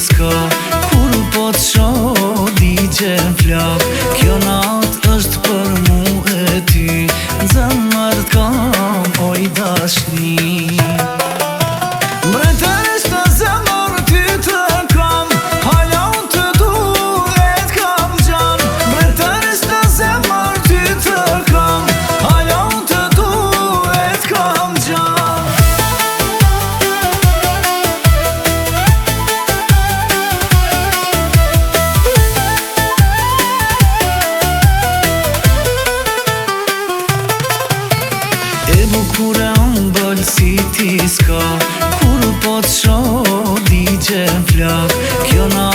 s'ka, kur po t'shoh digjen flak. Kjo nat është për mu e ty, zemër t'kam oj dashni. Mretërisht në zemër ty të kam, hala unë të duhet kam gjan. Mretërisht në zemër ty të kam, hala unë të duhet kam gjan. E bukure unë bëllë si ti s'ka, kur po t'shoh digjen flak. Kjo na